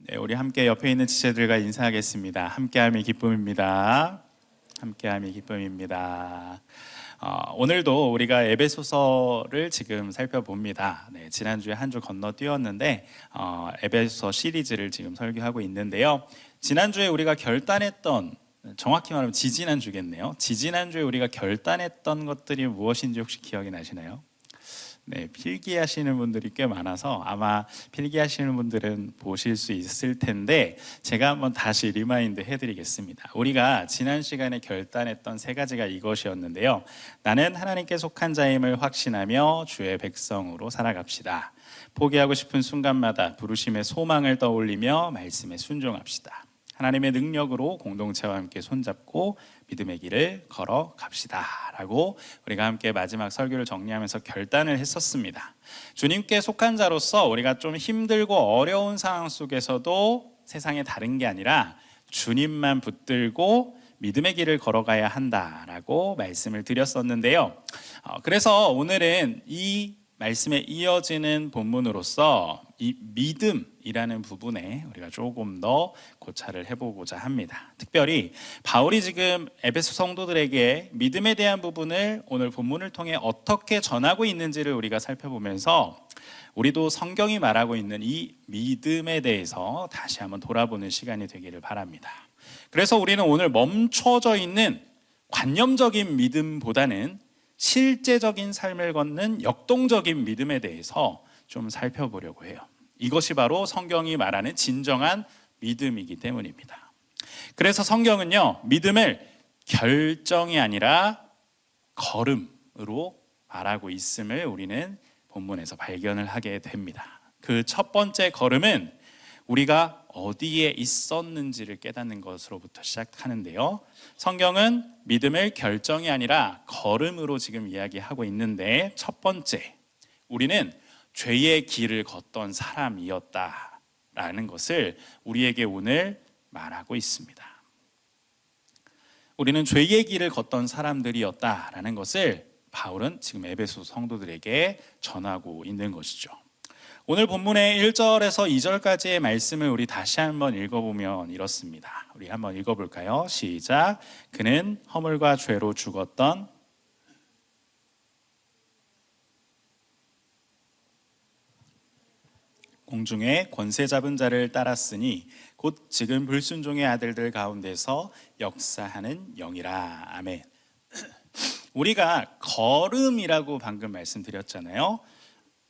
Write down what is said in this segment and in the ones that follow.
네, 우리 함께 옆에 있는 지체들과 인사하겠습니다. 함께함이 기쁨입니다. 함께함이 기쁨입니다. 오늘도 우리가 에베소서를 지금 살펴봅니다. 네, 지난주에 한 주 건너뛰었는데 에베소서 시리즈를 지금 설교하고 있는데요. 지난주에 우리가 결단했던, 정확히 말하면 지지난주겠네요. 지지난주에 우리가 결단했던 것들이 무엇인지 혹시 기억이 나시나요? 네, 필기하시는 분들이 꽤 많아서 아마 필기하시는 분들은 보실 수 있을 텐데 제가 한번 다시 리마인드 해드리겠습니다. 우리가 지난 시간에 결단했던 세 가지가 이것이었는데요. 나는 하나님께 속한 자임을 확신하며 주의 백성으로 살아갑시다. 포기하고 싶은 순간마다 부르심의 소망을 떠올리며 말씀에 순종합시다. 하나님의 능력으로 공동체와 함께 손잡고 믿음의 길을 걸어갑시다 라고 우리가 함께 마지막 설교를 정리하면서 결단을 했었습니다. 주님께 속한 자로서 우리가 좀 힘들고 어려운 상황 속에서도 세상에 다른 게 아니라 주님만 붙들고 믿음의 길을 걸어가야 한다라고 말씀을 드렸었는데요. 그래서 오늘은 이 말씀에 이어지는 본문으로서 이 믿음이라는 부분에 우리가 조금 더 고찰을 해보고자 합니다. 특별히 바울이 지금 에베소 성도들에게 믿음에 대한 부분을 오늘 본문을 통해 어떻게 전하고 있는지를 우리가 살펴보면서 우리도 성경이 말하고 있는 이 믿음에 대해서 다시 한번 돌아보는 시간이 되기를 바랍니다. 그래서 우리는 오늘 멈춰져 있는 관념적인 믿음보다는 실제적인 삶을 걷는 역동적인 믿음에 대해서 좀 살펴보려고 해요. 이것이 바로 성경이 말하는 진정한 믿음이기 때문입니다. 그래서 성경은요, 믿음을 결정이 아니라 걸음으로 말하고 있음을 우리는 본문에서 발견을 하게 됩니다. 그 첫 번째 걸음은 우리가 어디에 있었는지를 깨닫는 것으로부터 시작하는데요. 성경은 믿음을 결정이 아니라 걸음으로 지금 이야기하고 있는데, 첫 번째, 우리는 죄의 길을 걷던 사람이었다라는 것을 우리에게 오늘 말하고 있습니다. 우리는 죄의 길을 걷던 사람들이었다라는 것을 바울은 지금 에베소 성도들에게 전하고 있는 것이죠. 오늘 본문의 1절에서 2절까지의 말씀을 우리 다시 한번 읽어보면 이렇습니다. 우리 한번 읽어볼까요? 시작. 그는 허물과 죄로 죽었던 공중의 권세 잡은 자를 따랐으니 곧 지금 불순종의 아들들 가운데서 역사하는 영이라. 아멘. 우리가 걸음이라고 방금 말씀드렸잖아요.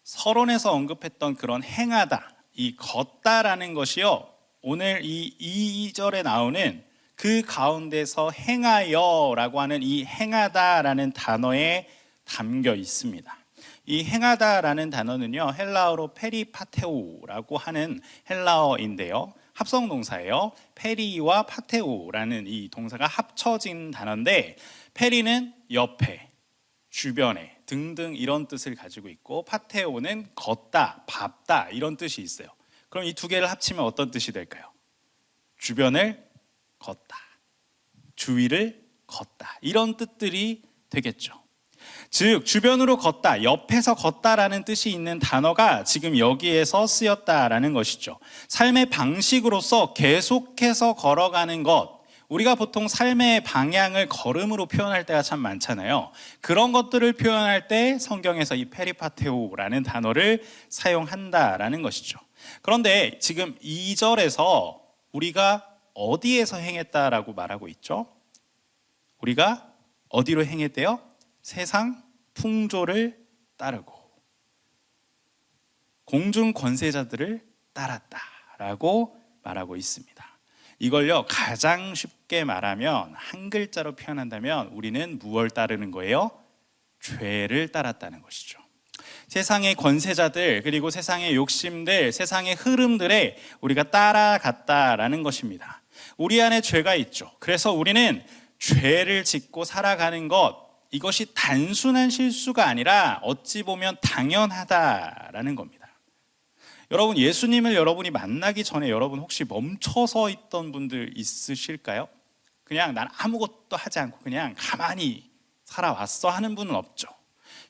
서론에서 언급했던 그런 행하다, 이 걷다라는 것이요, 오늘 이 2절에 나오는 그 가운데서 행하여라고 하는 이 행하다라는 단어에 담겨 있습니다. 이 행하다라는 단어는요, 헬라어로 페리파테오라고 하는 헬라어인데요, 합성동사예요. 페리와 파테오라는 이 동사가 합쳐진 단어인데, 페리는 옆에, 주변에 등등 이런 뜻을 가지고 있고, 파테오는 걷다, 밟다 이런 뜻이 있어요. 그럼 이 두 개를 합치면 어떤 뜻이 될까요? 주변을 걷다, 주위를 걷다 이런 뜻들이 되겠죠. 즉 주변으로 걷다, 옆에서 걷다라는 뜻이 있는 단어가 지금 여기에서 쓰였다라는 것이죠. 삶의 방식으로서 계속해서 걸어가는 것, 우리가 보통 삶의 방향을 걸음으로 표현할 때가 참 많잖아요. 그런 것들을 표현할 때 성경에서 이 페리파테오라는 단어를 사용한다라는 것이죠. 그런데 지금 2절에서 우리가 어디에서 행했다라고 말하고 있죠? 우리가 어디로 행했대요? 세상 풍조를 따르고 공중 권세자들을 따랐다라고 말하고 있습니다. 이걸요, 가장 쉽게 말하면 한 글자로 표현한다면 우리는 무엇을 따르는 거예요? 죄를 따랐다는 것이죠. 세상의 권세자들, 그리고 세상의 욕심들, 세상의 흐름들에 우리가 따라갔다라는 것입니다. 우리 안에 죄가 있죠. 그래서 우리는 죄를 짓고 살아가는 것, 이것이 단순한 실수가 아니라 어찌 보면 당연하다라는 겁니다. 여러분, 예수님을 여러분이 만나기 전에 여러분 혹시 멈춰서 있던 분들 있으실까요? 그냥 난 아무것도 하지 않고 그냥 가만히 살아왔어 하는 분은 없죠.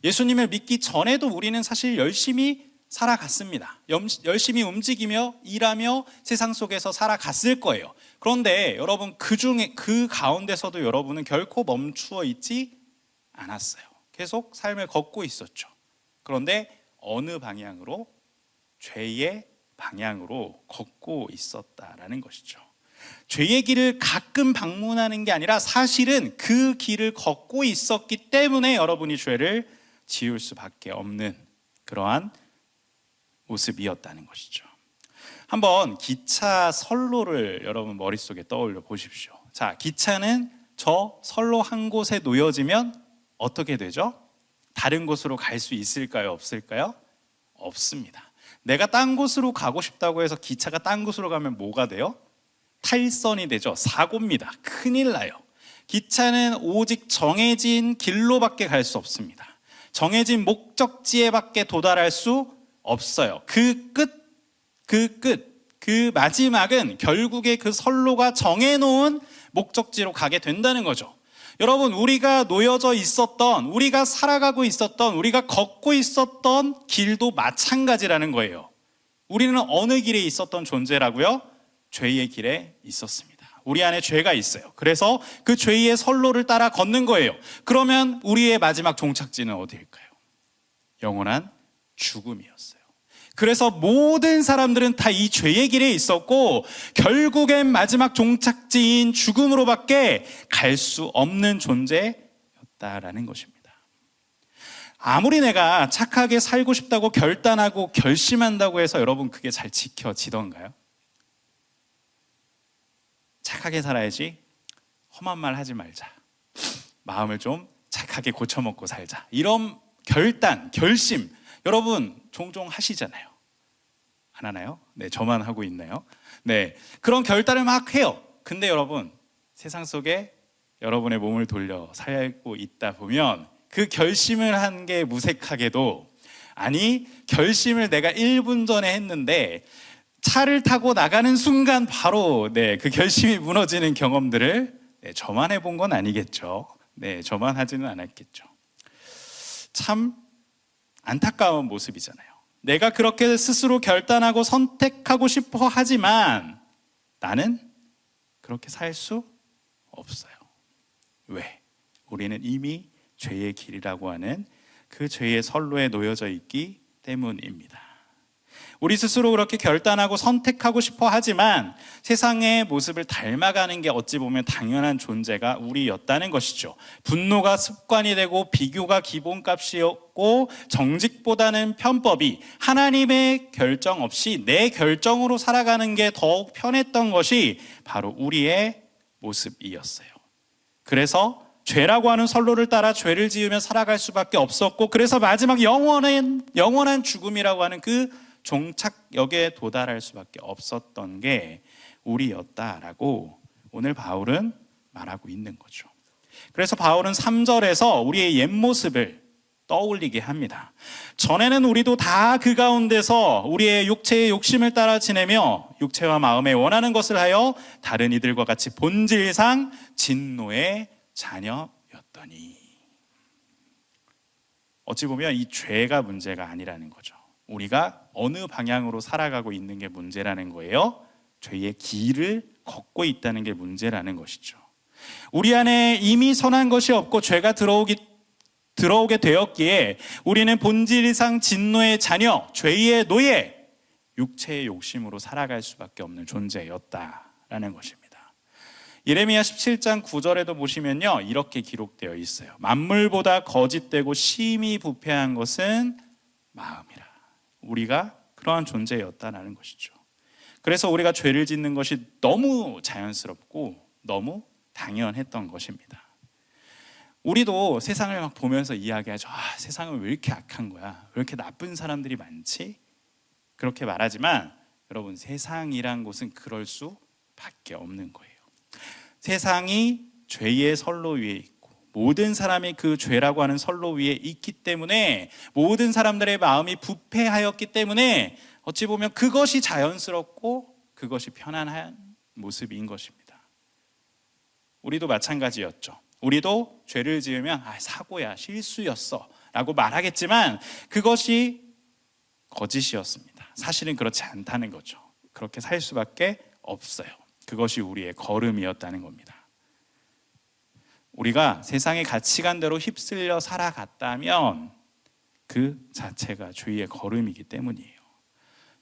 예수님을 믿기 전에도 우리는 사실 열심히 살아갔습니다. 열심히 움직이며 일하며 세상 속에서 살아갔을 거예요. 그런데 여러분, 그 가운데서도 여러분은 결코 멈추어 있지 않았어요. 계속 삶을 걷고 있었죠. 그런데 어느 방향으로? 죄의 방향으로 걷고 있었다라는 것이죠. 죄의 길을 가끔 방문하는 게 아니라 사실은 그 길을 걷고 있었기 때문에 여러분이 죄를 지을 수밖에 없는 그러한 모습이었다는 것이죠. 한번 기차 선로를 여러분 머릿속에 떠올려 보십시오. 자, 기차는 저 선로 한 곳에 놓여지면 어떻게 되죠? 다른 곳으로 갈 수 있을까요? 없을까요? 없습니다. 내가 딴 곳으로 가고 싶다고 해서 기차가 딴 곳으로 가면 뭐가 돼요? 탈선이 되죠. 사고입니다. 큰일 나요. 기차는 오직 정해진 길로밖에 갈 수 없습니다. 정해진 목적지에밖에 도달할 수 없어요. 그 마지막은 결국에 그 선로가 정해놓은 목적지로 가게 된다는 거죠. 여러분, 우리가 놓여져 있었던, 우리가 살아가고 있었던, 우리가 걷고 있었던 길도 마찬가지라는 거예요. 우리는 어느 길에 있었던 존재라고요? 죄의 길에 있었습니다. 우리 안에 죄가 있어요. 그래서 그 죄의 선로를 따라 걷는 거예요. 그러면 우리의 마지막 종착지는 어디일까요? 영원한 죽음이었어요. 그래서 모든 사람들은 다 이 죄의 길에 있었고 결국엔 마지막 종착지인 죽음으로밖에 갈 수 없는 존재였다라는 것입니다. 아무리 내가 착하게 살고 싶다고 결단하고 결심한다고 해서 여러분 그게 잘 지켜지던가요? 착하게 살아야지, 험한 말 하지 말자, 마음을 좀 착하게 고쳐먹고 살자, 이런 결단, 결심 여러분 종종 하시잖아요. 안 하나요? 네, 저만 하고 있나요? 네, 그런 결단을 막 해요. 근데 여러분, 세상 속에 여러분의 몸을 돌려 살고 있다 보면 그 결심을 한 게 무색하게도, 아니 결심을 내가 1분 전에 했는데 차를 타고 나가는 순간 바로 그 결심이 무너지는 경험들을 저만 해본 건 아니겠죠. 네, 저만 하지는 않았겠죠. 참 안타까운 모습이잖아요. 내가 그렇게 스스로 결단하고 선택하고 싶어 하지만 나는 그렇게 살 수 없어요. 왜? 우리는 이미 죄의 길이라고 하는 그 죄의 선로에 놓여져 있기 때문입니다. 우리 스스로 그렇게 결단하고 선택하고 싶어 하지만 세상의 모습을 닮아가는 게 어찌 보면 당연한 존재가 우리였다는 것이죠. 분노가 습관이 되고 비교가 기본값이었고 정직보다는 편법이, 하나님의 결정 없이 내 결정으로 살아가는 게 더욱 편했던 것이 바로 우리의 모습이었어요. 그래서 죄라고 하는 선로를 따라 죄를 지으며 살아갈 수밖에 없었고, 그래서 마지막 영원한 죽음이라고 하는 그 종착역에 도달할 수밖에 없었던 게 우리였다라고 오늘 바울은 말하고 있는 거죠. 그래서 바울은 3절에서 우리의 옛 모습을 떠올리게 합니다. 전에는 우리도 다 그 가운데서 우리의 육체의 욕심을 따라 지내며 육체와 마음에 원하는 것을 하여 다른 이들과 같이 본질상 진노의 자녀였더니, 어찌 보면 이 죄가 문제가 아니라는 거죠. 우리가 어느 방향으로 살아가고 있는 게 문제라는 거예요. 죄의 길을 걷고 있다는 게 문제라는 것이죠. 우리 안에 이미 선한 것이 없고 죄가 들어오게 되었기에 우리는 본질상 진노의 자녀, 죄의 노예, 육체의 욕심으로 살아갈 수밖에 없는 존재였다라는 것입니다. 예레미야 17장 9절에도 보시면요, 이렇게 기록되어 있어요. 만물보다 거짓되고 심히 부패한 것은 마음이라. 우리가 그러한 존재였다라는 것이죠. 그래서 우리가 죄를 짓는 것이 너무 자연스럽고 너무 당연했던 것입니다. 우리도 세상을 막 보면서 이야기하죠. 세상은 왜 이렇게 악한 거야? 왜 이렇게 나쁜 사람들이 많지? 그렇게 말하지만 여러분, 세상이란 곳은 그럴 수밖에 없는 거예요. 세상이 죄의 선로 위에 있고 모든 사람이 그 죄라고 하는 선로 위에 있기 때문에, 모든 사람들의 마음이 부패하였기 때문에 어찌 보면 그것이 자연스럽고 그것이 편안한 모습인 것입니다. 우리도 마찬가지였죠. 우리도 죄를 지으면 사고야, 실수였어 라고 말하겠지만 그것이 거짓이었습니다. 사실은 그렇지 않다는 거죠. 그렇게 살 수밖에 없어요. 그것이 우리의 걸음이었다는 겁니다. 우리가 세상의 가치관대로 휩쓸려 살아갔다면 그 자체가 죄의 걸음이기 때문이에요.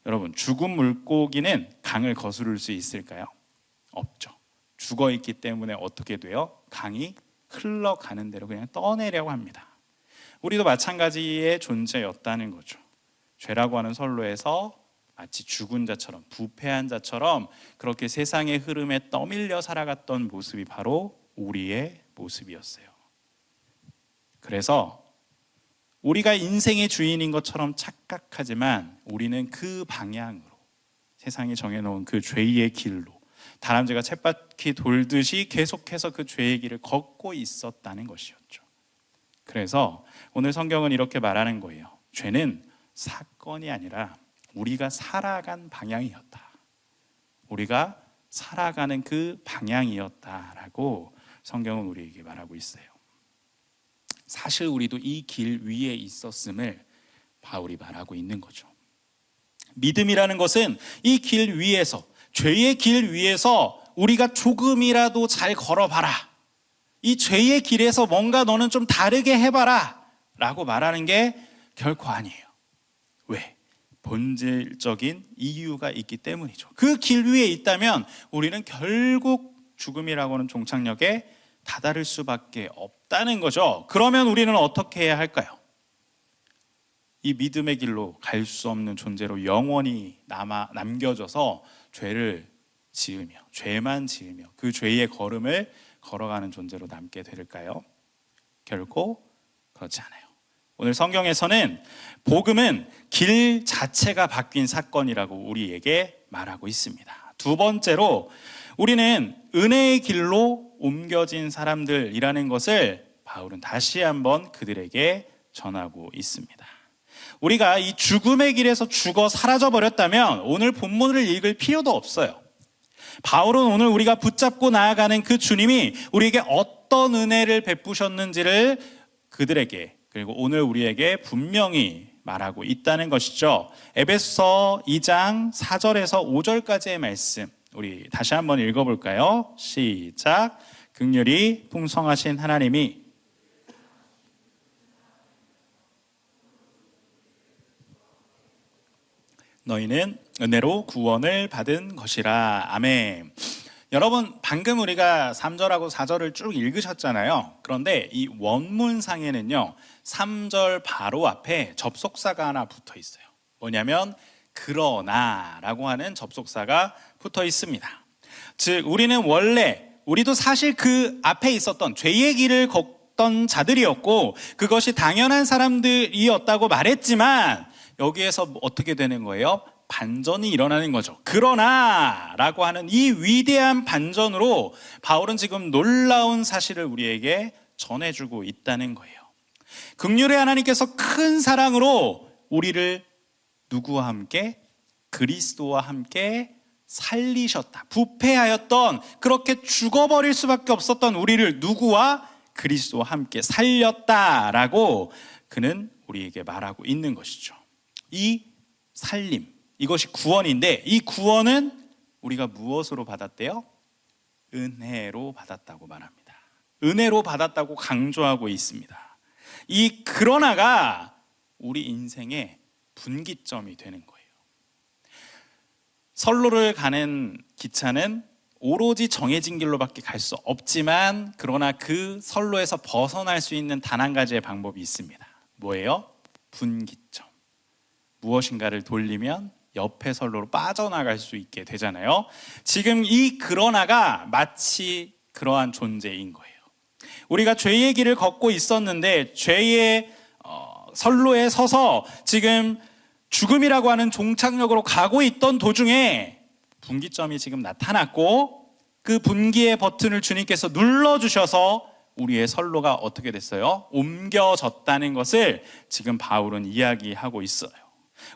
여러분, 죽은 물고기는 강을 거스를 수 있을까요? 없죠. 죽어 있기 때문에 어떻게 돼요? 강이 흘러가는 대로 그냥 떠내려고 합니다. 우리도 마찬가지의 존재였다는 거죠. 죄라고 하는 선로에서 마치 죽은 자처럼, 부패한 자처럼 그렇게 세상의 흐름에 떠밀려 살아갔던 모습이 바로 우리의 모습이었어요. 그래서 우리가 인생의 주인인 것처럼 착각하지만 우리는 그 방향으로, 세상이 정해놓은 그 죄의 길로 다람쥐가 쳇바퀴 돌듯이 계속해서 그 죄의 길을 걷고 있었다는 것이었죠. 그래서 오늘 성경은 이렇게 말하는 거예요. 죄는 사건이 아니라 우리가 살아간 방향이었다. 우리가 살아가는 그 방향이었다라고 성경은 우리에게 말하고 있어요. 사실 우리도 이 길 위에 있었음을 바울이 말하고 있는 거죠. 믿음이라는 것은 이 길 위에서, 죄의 길 위에서 우리가 조금이라도 잘 걸어봐라, 이 죄의 길에서 뭔가 너는 좀 다르게 해봐라 라고 말하는 게 결코 아니에요. 왜? 본질적인 이유가 있기 때문이죠. 그 길 위에 있다면 우리는 결국 죽음이라고 하는 종착역에 다다를 수밖에 없다는 거죠. 그러면 우리는 어떻게 해야 할까요? 이 믿음의 길로 갈 수 없는 존재로 영원히 남겨져서 죄를 지으며, 죄만 지으며 그 죄의 걸음을 걸어가는 존재로 남게 될까요? 결코 그렇지 않아요. 오늘 성경에서는 복음은 길 자체가 바뀐 사건이라고 우리에게 말하고 있습니다. 두 번째로 우리는 은혜의 길로 옮겨진 사람들이라는 것을 바울은 다시 한번 그들에게 전하고 있습니다. 우리가 이 죽음의 길에서 죽어 사라져 버렸다면 오늘 본문을 읽을 필요도 없어요. 바울은 오늘 우리가 붙잡고 나아가는 그 주님이 우리에게 어떤 은혜를 베푸셨는지를 그들에게, 그리고 오늘 우리에게 분명히 말하고 있다는 것이죠. 에베소서 2장 4절에서 5절까지의 말씀 우리 다시 한번 읽어볼까요? 시작. 긍휼이 풍성하신 하나님이 너희는 은혜로 구원을 받은 것이라. 아멘. 여러분, 방금 우리가 3절하고 4절을 쭉 읽으셨잖아요. 그런데 이 원문상에는요 3절 바로 앞에 접속사가 하나 붙어 있어요. 뭐냐면 그러나 라고 하는 접속사가 붙어 있습니다. 즉 우리도 사실 그 앞에 있었던 죄의 길을 걷던 자들이었고 그것이 당연한 사람들이었다고 말했지만 여기에서 어떻게 되는 거예요? 반전이 일어나는 거죠. 그러나 라고 하는 이 위대한 반전으로 바울은 지금 놀라운 사실을 우리에게 전해주고 있다는 거예요. 긍휼의 하나님께서 큰 사랑으로 우리를 누구와 함께? 그리스도와 함께 살리셨다. 부패하였던, 그렇게 죽어버릴 수밖에 없었던 우리를 누구와? 그리스도와 함께 살렸다라고 그는 우리에게 말하고 있는 것이죠. 이 살림, 이것이 구원인데 이 구원은 우리가 무엇으로 받았대요? 은혜로 받았다고 말합니다. 은혜로 받았다고 강조하고 있습니다. 이 그러나가 우리 인생의 분기점이 되는 거예요. 선로를 가는 기차는 오로지 정해진 길로밖에 갈 수 없지만 그러나 그 선로에서 벗어날 수 있는 단 한 가지의 방법이 있습니다. 뭐예요? 분기점. 무엇인가를 돌리면 옆에 선로로 빠져나갈 수 있게 되잖아요. 지금 이 그러나가 마치 그러한 존재인 거예요. 우리가 죄의 길을 걷고 있었는데 죄의 선로에 서서 지금 죽음이라고 하는 종착역으로 가고 있던 도중에 분기점이 지금 나타났고 그 분기의 버튼을 주님께서 눌러주셔서 우리의 선로가 어떻게 됐어요? 옮겨졌다는 것을 지금 바울은 이야기하고 있어요.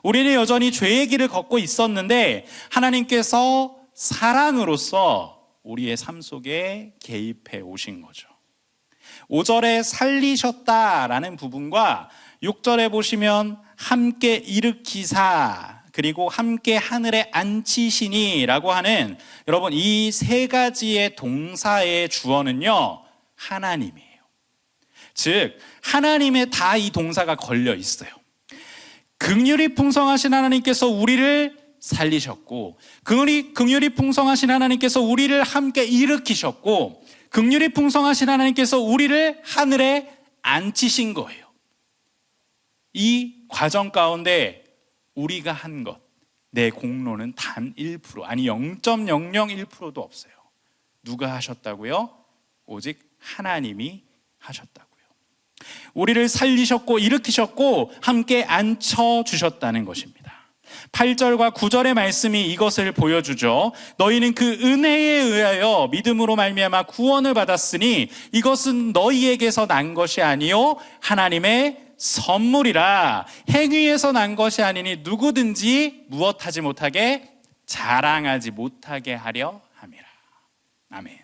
우리는 여전히 죄의 길을 걷고 있었는데 하나님께서 사랑으로서 우리의 삶 속에 개입해 오신 거죠. 5절에 살리셨다라는 부분과 6절에 보시면 함께 일으키사 그리고 함께 하늘에 앉히시니 라고 하는 여러분 이 세 가지의 동사의 주어는요 하나님이에요. 즉 하나님의 다 이 동사가 걸려 있어요. 긍휼이 풍성하신 하나님께서 우리를 살리셨고, 긍휼이 풍성하신 하나님께서 우리를 함께 일으키셨고, 긍휼이 풍성하신 하나님께서 우리를 하늘에 앉히신 거예요. 이 과정 가운데 우리가 한 것, 내 공로는 단 1%, 아니 0.001%도 없어요. 누가 하셨다고요? 오직 하나님이 하셨다고요. 우리를 살리셨고 일으키셨고 함께 앉혀주셨다는 것입니다. 8절과 9절의 말씀이 이것을 보여주죠. 너희는 그 은혜에 의하여 믿음으로 말미암아 구원을 받았으니 이것은 너희에게서 난 것이 아니요 하나님의 선물이라. 행위에서 난 것이 아니니 누구든지 무엇하지 못하게 자랑하지 못하게 하려 함이라. 아멘.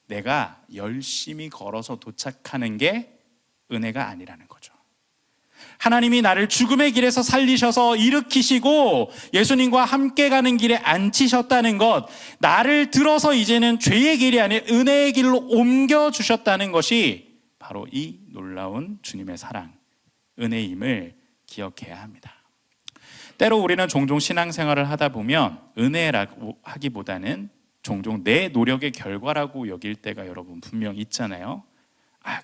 내가 열심히 걸어서 도착하는 게 은혜가 아니라는 거죠. 하나님이 나를 죽음의 길에서 살리셔서 일으키시고 예수님과 함께 가는 길에 앉히셨다는 것, 나를 들어서 이제는 죄의 길이 아닌 은혜의 길로 옮겨주셨다는 것이 바로 이 놀라운 주님의 사랑, 은혜임을 기억해야 합니다. 때로 우리는 종종 신앙생활을 하다 보면 은혜라고 하기보다는 종종 내 노력의 결과라고 여길 때가 여러분 분명 있잖아요.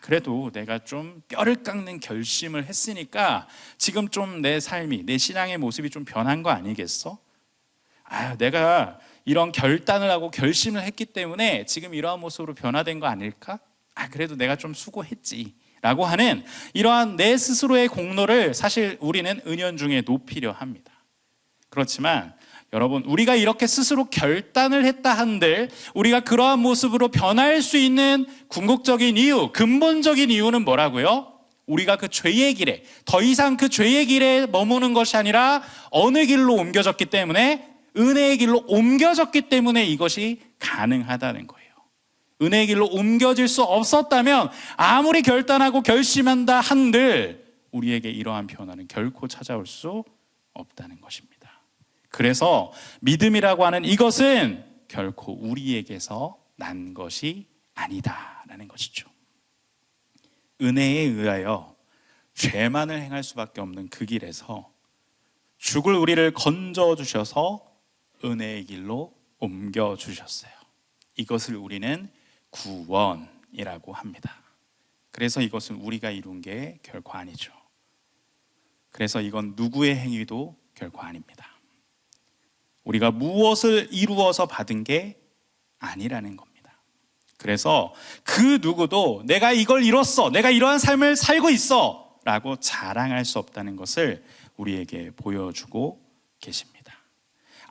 그래도 내가 좀 뼈를 깎는 결심을 했으니까 지금 좀 내 삶이, 내 신앙의 모습이 좀 변한 거 아니겠어? 내가 이런 결단을 하고 결심을 했기 때문에 지금 이러한 모습으로 변화된 거 아닐까? 그래도 내가 좀 수고했지 라고 하는 이러한 내 스스로의 공로를 사실 우리는 은연중에 높이려 합니다. 그렇지만 여러분, 우리가 이렇게 스스로 결단을 했다 한들 우리가 그러한 모습으로 변할 수 있는 궁극적인 이유, 근본적인 이유는 뭐라고요? 우리가 그 죄의 길에, 더 이상 그 죄의 길에 머무는 것이 아니라 어느 길로 옮겨졌기 때문에, 은혜의 길로 옮겨졌기 때문에 이것이 가능하다는 거예요. 은혜의 길로 옮겨질 수 없었다면 아무리 결단하고 결심한다 한들 우리에게 이러한 변화는 결코 찾아올 수 없다는 것입니다. 그래서 믿음이라고 하는 이것은 결코 우리에게서 난 것이 아니다라는 것이죠. 은혜에 의하여 죄만을 행할 수밖에 없는 그 길에서 죽을 우리를 건져주셔서 은혜의 길로 옮겨주셨어요. 이것을 우리는 구원이라고 합니다. 그래서 이것은 우리가 이룬 게 결코 아니죠. 그래서 이건 누구의 행위도 결코 아닙니다. 우리가 무엇을 이루어서 받은 게 아니라는 겁니다. 그래서 그 누구도 내가 이걸 이뤘어, 내가 이러한 삶을 살고 있어 라고 자랑할 수 없다는 것을 우리에게 보여주고 계십니다.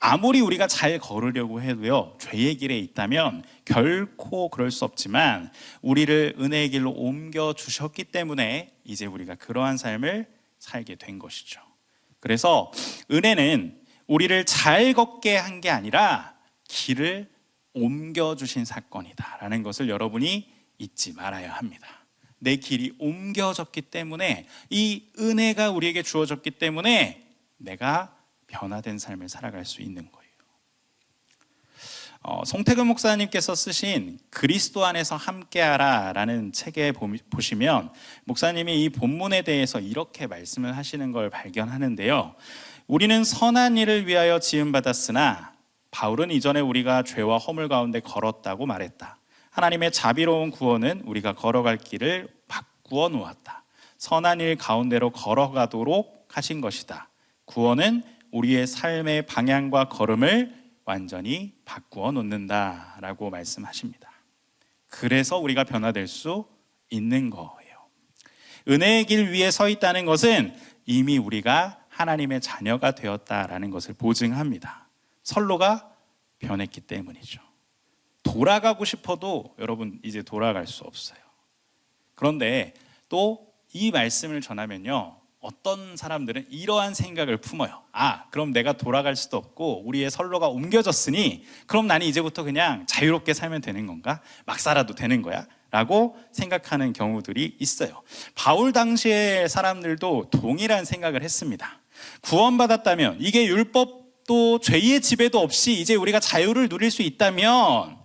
아무리 우리가 잘 걸으려고 해도요, 죄의 길에 있다면 결코 그럴 수 없지만 우리를 은혜의 길로 옮겨주셨기 때문에 이제 우리가 그러한 삶을 살게 된 것이죠. 그래서 은혜는 우리를 잘 걷게 한 게 아니라 길을 옮겨주신 사건이다라는 것을 여러분이 잊지 말아야 합니다. 내 길이 옮겨졌기 때문에, 이 은혜가 우리에게 주어졌기 때문에 내가 변화된 삶을 살아갈 수 있는 거예요. 송태근 목사님께서 쓰신 그리스도 안에서 함께하라 라는 책에 보시면 목사님이 이 본문에 대해서 이렇게 말씀을 하시는 걸 발견하는데요. 우리는 선한 일을 위하여 지음받았으나 바울은 이전에 우리가 죄와 허물 가운데 걸었다고 말했다. 하나님의 자비로운 구원은 우리가 걸어갈 길을 바꾸어 놓았다. 선한 일 가운데로 걸어가도록 하신 것이다. 구원은 우리의 삶의 방향과 걸음을 완전히 바꾸어 놓는다라고 말씀하십니다. 그래서 우리가 변화될 수 있는 거예요. 은혜의 길 위에 서 있다는 것은 이미 우리가 하나님의 자녀가 되었다라는 것을 보증합니다. 선로가 변했기 때문이죠. 돌아가고 싶어도 여러분 이제 돌아갈 수 없어요. 그런데 또 이 말씀을 전하면요, 어떤 사람들은 이러한 생각을 품어요. 그럼 내가 돌아갈 수도 없고 우리의 선로가 옮겨졌으니 그럼 나는 이제부터 그냥 자유롭게 살면 되는 건가? 막 살아도 되는 거야? 라고 생각하는 경우들이 있어요. 바울 당시의 사람들도 동일한 생각을 했습니다. 구원받았다면, 이게 율법도 죄의 지배도 없이 이제 우리가 자유를 누릴 수 있다면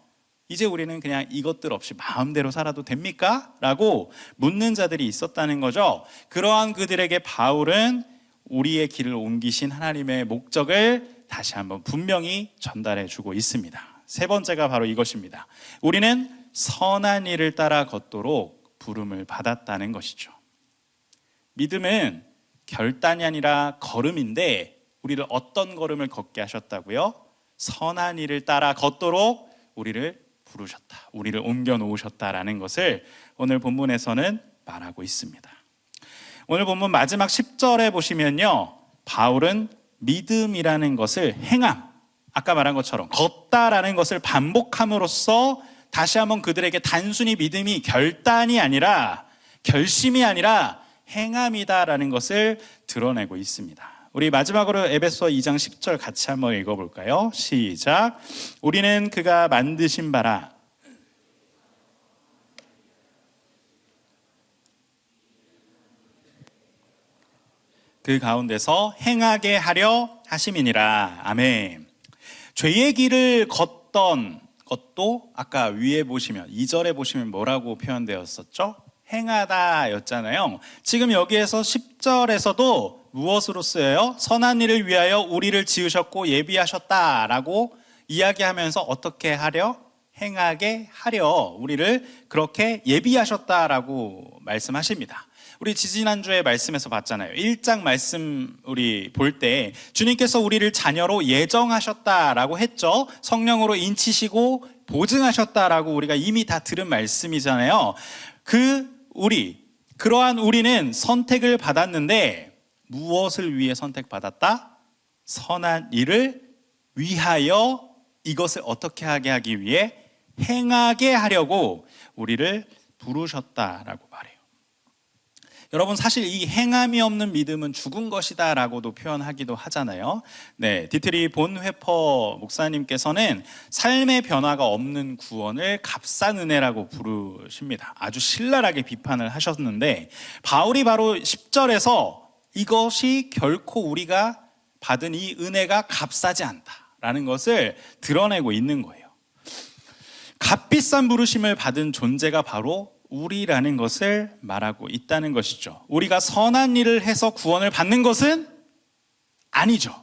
이제 우리는 그냥 이것들 없이 마음대로 살아도 됩니까? 라고 묻는 자들이 있었다는 거죠. 그러한 그들에게 바울은 우리의 길을 옮기신 하나님의 목적을 다시 한번 분명히 전달해 주고 있습니다. 세 번째가 바로 이것입니다. 우리는 선한 일을 따라 걷도록 부름을 받았다는 것이죠. 믿음은 결단이 아니라 걸음인데, 우리를 어떤 걸음을 걷게 하셨다고요? 선한 일을 따라 걷도록 우리를 부르셨다, 우리를 옮겨 놓으셨다라는 것을 오늘 본문에서는 말하고 있습니다. 오늘 본문 마지막 10절에 보시면요, 바울은 믿음이라는 것을 행함, 아까 말한 것처럼 걷다라는 것을 반복함으로써 다시 한번 그들에게 단순히 믿음이 결단이 아니라, 결심이 아니라 행함이다라는 것을 드러내고 있습니다. 우리 마지막으로 에베소 2장 10절 같이 한번 읽어볼까요? 시작. 우리는 그가 만드신 바라 그 가운데서 행하게 하려 하심이니라. 아멘. 죄의 길을 걷던 것도 아까 위에 보시면 2절에 보시면 뭐라고 표현되었었죠? 행하다 였잖아요. 지금 여기에서 10절에서도 무엇으로 쓰여요? 선한 일을 위하여 우리를 지으셨고 예비하셨다라고 이야기하면서 어떻게 하려? 행하게 하려 우리를 그렇게 예비하셨다라고 말씀하십니다. 우리 지지난주에 말씀에서 봤잖아요. 1장 말씀 우리 볼 때 주님께서 우리를 자녀로 예정하셨다라고 했죠. 성령으로 인치시고 보증하셨다라고 우리가 이미 다 들은 말씀이잖아요. 그러한 우리는 선택을 받았는데 무엇을 위해 선택받았다? 선한 일을 위하여, 이것을 어떻게 하게 하기 위해? 행하게 하려고 우리를 부르셨다라고 말해요. 여러분, 사실 이 행함이 없는 믿음은 죽은 것이다 라고도 표현하기도 하잖아요. 네, 디트리 본회퍼 목사님께서는 삶의 변화가 없는 구원을 값싼 은혜라고 부르십니다. 아주 신랄하게 비판을 하셨는데, 바울이 바로 10절에서 이것이 결코 우리가 받은 이 은혜가 값싸지 않다라는 것을 드러내고 있는 거예요. 값비싼 부르심을 받은 존재가 바로 우리라는 것을 말하고 있다는 것이죠. 우리가 선한 일을 해서 구원을 받는 것은 아니죠.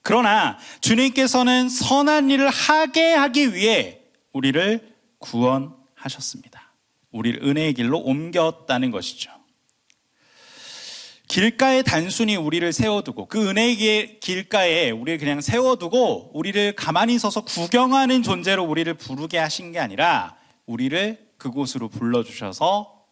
그러나 주님께서는 선한 일을 하게 하기 위해 우리를 구원하셨습니다. 우리를 은혜의 길로 옮겼다는 것이죠. 길가에 단순히 우리를 세워두고, 그 은혜의 길가에 우리를 그냥 세워두고 우리를 가만히 서서 구경하는 존재로 우리를 부르게 하신 게 아니라 우리를 그곳으로 불러주셔서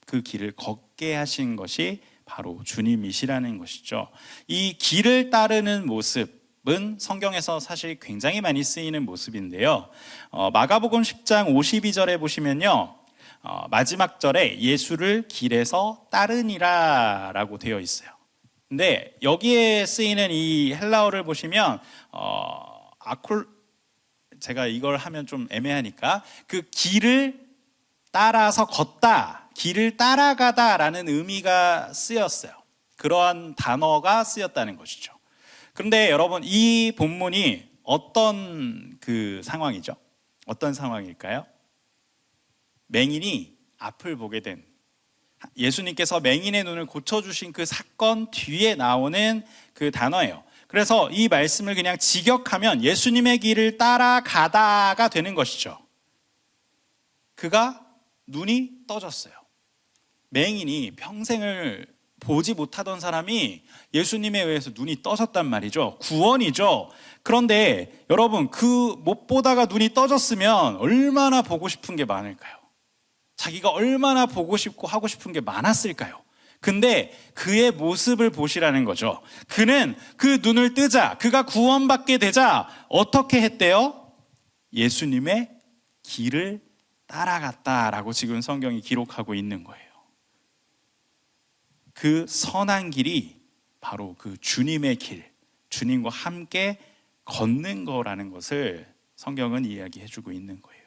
그 길을 걷게 하신 것이 바로 주님이시라는 것이죠. 이 길을 따르는 모습은 성경에서 사실 굉장히 많이 쓰이는 모습인데요. 마가복음 10장 52절에 보시면요, 마지막 절에 예수를 길에서 따르니라 라고 되어 있어요. 근데 여기에 쓰이는 이 헬라어를 보시면 제가 이걸 하면 좀 애매하니까 그 길을 따라서 걷다, 길을 따라가다 라는 의미가 쓰였어요. 그러한 단어가 쓰였다는 것이죠. 그런데 여러분, 이 본문이 어떤 그 상황이죠? 어떤 상황일까요? 맹인이 앞을 보게 된, 예수님께서 맹인의 눈을 고쳐주신 그 사건 뒤에 나오는 그 단어예요. 그래서 이 말씀을 그냥 직역하면 예수님의 길을 따라가다가 되는 것이죠. 그가 눈이 떠졌어요. 맹인이 평생을 보지 못하던 사람이 예수님에 의해서 눈이 떠졌단 말이죠. 구원이죠. 그런데 여러분, 그 못 보다가 눈이 떠졌으면 얼마나 보고 싶은 게 많을까요? 자기가 얼마나 보고 싶고 하고 싶은 게 많았을까요? 근데 그의 모습을 보시라는 거죠. 그는 그 눈을 뜨자, 그가 구원받게 되자 어떻게 했대요? 예수님의 길을 따라갔다라고 지금 성경이 기록하고 있는 거예요. 그 선한 길이 바로 그 주님의 길, 주님과 함께 걷는 거라는 것을 성경은 이야기해주고 있는 거예요.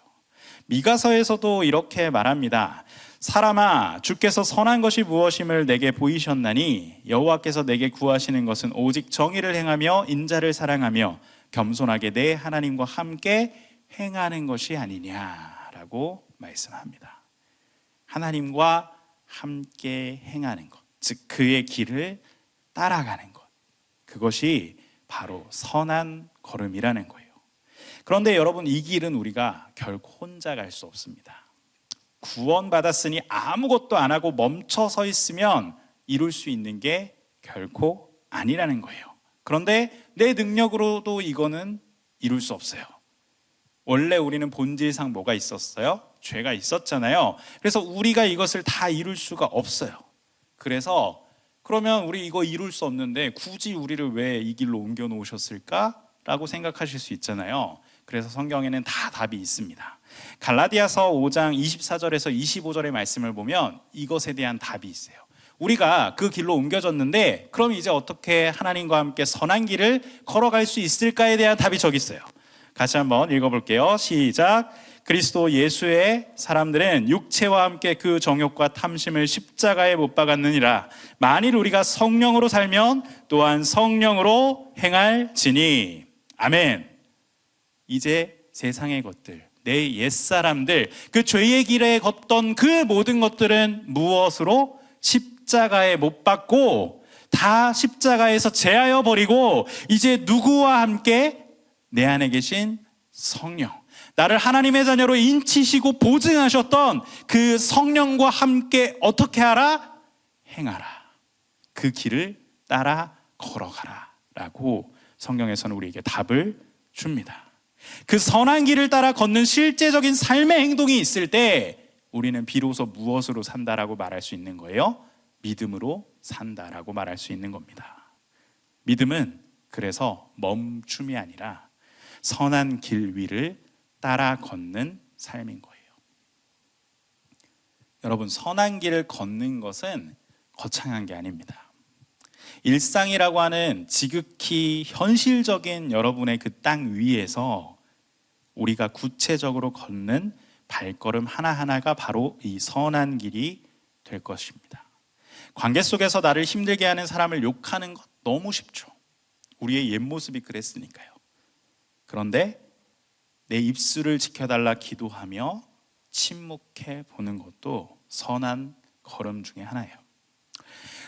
미가서에서도 이렇게 말합니다. 사람아, 주께서 선한 것이 무엇임을 내게 보이셨나니 여호와께서 내게 구하시는 것은 오직 정의를 행하며 인자를 사랑하며 겸손하게 내 하나님과 함께 행하는 것이 아니냐라고 말씀합니다. 하나님과 함께 행하는 것, 즉 그의 길을 따라가는 것, 그것이 바로 선한 걸음이라는 거예요. 그런데 여러분, 이 길은 우리가 결코 혼자 갈 수 없습니다. 구원받았으니 아무것도 안 하고 멈춰 서 있으면 이룰 수 있는 게 결코 아니라는 거예요. 그런데 내 능력으로도 이거는 이룰 수 없어요. 원래 우리는 본질상 뭐가 있었어요? 죄가 있었잖아요. 그래서 우리가 이것을 다 이룰 수가 없어요. 그래서 그러면 우리 이거 이룰 수 없는데 굳이 우리를 왜 이 길로 옮겨 놓으셨을까? 라고 생각하실 수 있잖아요. 그래서 성경에는 다 답이 있습니다. 갈라디아서 5장 24절에서 25절의 말씀을 보면 이것에 대한 답이 있어요. 우리가 그 길로 옮겨졌는데 그럼 이제 어떻게 하나님과 함께 선한 길을 걸어갈 수 있을까에 대한 답이 저기 있어요. 같이 한번 읽어볼게요. 시작. 그리스도 예수의 사람들은 육체와 함께 그 정욕과 탐심을 십자가에 못 박았느니라. 만일 우리가 성령으로 살면 또한 성령으로 행할지니. 아멘. 이제 세상의 것들, 내 옛사람들, 그 죄의 길에 걷던 그 모든 것들은 무엇으로? 십자가에 못 박고 다 십자가에서 제하여 버리고 이제 누구와 함께? 내 안에 계신 성령, 나를 하나님의 자녀로 인치시고 보증하셨던 그 성령과 함께 어떻게 하라? 행하라. 그 길을 따라 걸어가라 라고 성경에서는 우리에게 답을 줍니다. 그 선한 길을 따라 걷는 실제적인 삶의 행동이 있을 때 우리는 비로소 무엇으로 산다라고 말할 수 있는 거예요? 믿음으로 산다라고 말할 수 있는 겁니다. 믿음은 그래서 멈춤이 아니라 선한 길 위를 따라 걷는 삶인 거예요. 여러분, 선한 길을 걷는 것은 거창한 게 아닙니다. 일상이라고 하는 지극히 현실적인 여러분의 그 땅 위에서 우리가 구체적으로 걷는 발걸음 하나하나가 바로 이 선한 길이 될 것입니다. 관계 속에서 나를 힘들게 하는 사람을 욕하는 것 너무 쉽죠. 우리의 옛 모습이 그랬으니까요. 그런데 내 입술을 지켜달라 기도하며 침묵해 보는 것도 선한 걸음 중에 하나예요.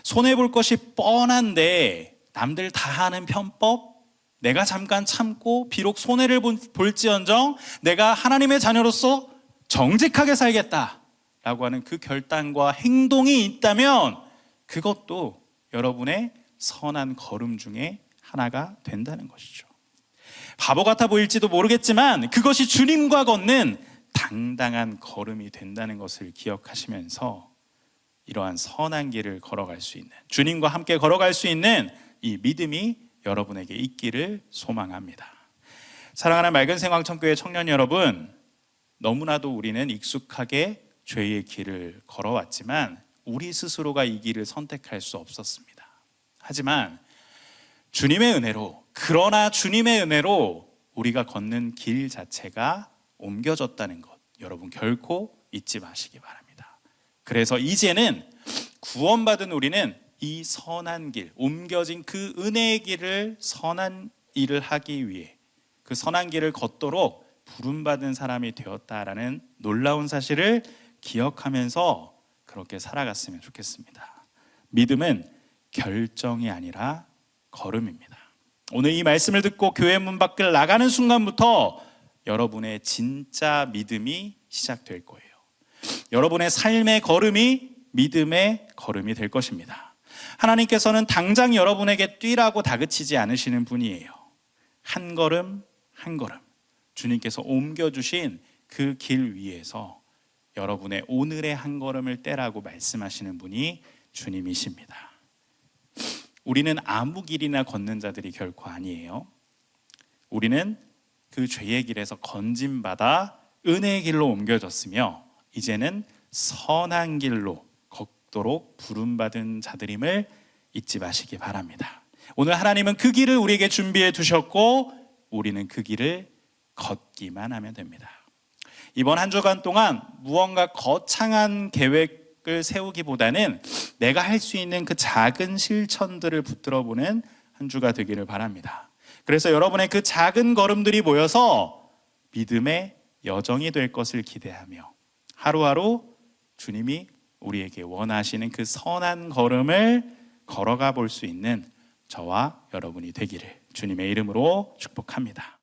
손해볼 것이 뻔한데 남들 다 하는 편법, 내가 잠깐 참고 비록 손해를 볼지언정 내가 하나님의 자녀로서 정직하게 살겠다라고 하는 그 결단과 행동이 있다면 그것도 여러분의 선한 걸음 중에 하나가 된다는 것이죠. 바보 같아 보일지도 모르겠지만 그것이 주님과 걷는 당당한 걸음이 된다는 것을 기억하시면서 이러한 선한 길을 걸어갈 수 있는, 주님과 함께 걸어갈 수 있는 이 믿음이 여러분에게 있기를 소망합니다. 사랑하는 맑은 생황천교회 청년 여러분, 너무나도 우리는 익숙하게 죄의 길을 걸어왔지만 우리 스스로가 이 길을 선택할 수 없었습니다. 하지만 주님의 은혜로, 그러나 주님의 은혜로 우리가 걷는 길 자체가 옮겨졌다는 것, 여러분 결코 잊지 마시기 바랍니다. 그래서 이제는 구원받은 우리는 이 선한 길, 옮겨진 그 은혜의 길을 선한 일을 하기 위해 그 선한 길을 걷도록 부름받은 사람이 되었다라는 놀라운 사실을 기억하면서 그렇게 살아갔으면 좋겠습니다. 믿음은 결정이 아니라 걸음입니다. 오늘 이 말씀을 듣고 교회 문 밖을 나가는 순간부터 여러분의 진짜 믿음이 시작될 거예요. 여러분의 삶의 걸음이 믿음의 걸음이 될 것입니다. 하나님께서는 당장 여러분에게 뛰라고 다그치지 않으시는 분이에요. 한 걸음 한 걸음 주님께서 옮겨주신 그 길 위에서 여러분의 오늘의 한 걸음을 떼라고 말씀하시는 분이 주님이십니다. 우리는 아무 길이나 걷는 자들이 결코 아니에요. 우리는 그 죄의 길에서 건짐받아 은혜의 길로 옮겨졌으며 이제는 선한 길로 걷도록 부름받은 자들임을 잊지 마시기 바랍니다. 오늘 하나님은 그 길을 우리에게 준비해 두셨고 우리는 그 길을 걷기만 하면 됩니다. 이번 한 주간 동안 무언가 거창한 계획을 세우기보다는 내가 할 수 있는 그 작은 실천들을 붙들어 보는 한 주가 되기를 바랍니다. 그래서 여러분의 그 작은 걸음들이 모여서 믿음의 여정이 될 것을 기대하며 하루하루 주님이 우리에게 원하시는 그 선한 걸음을 걸어가 볼 수 있는 저와 여러분이 되기를 주님의 이름으로 축복합니다.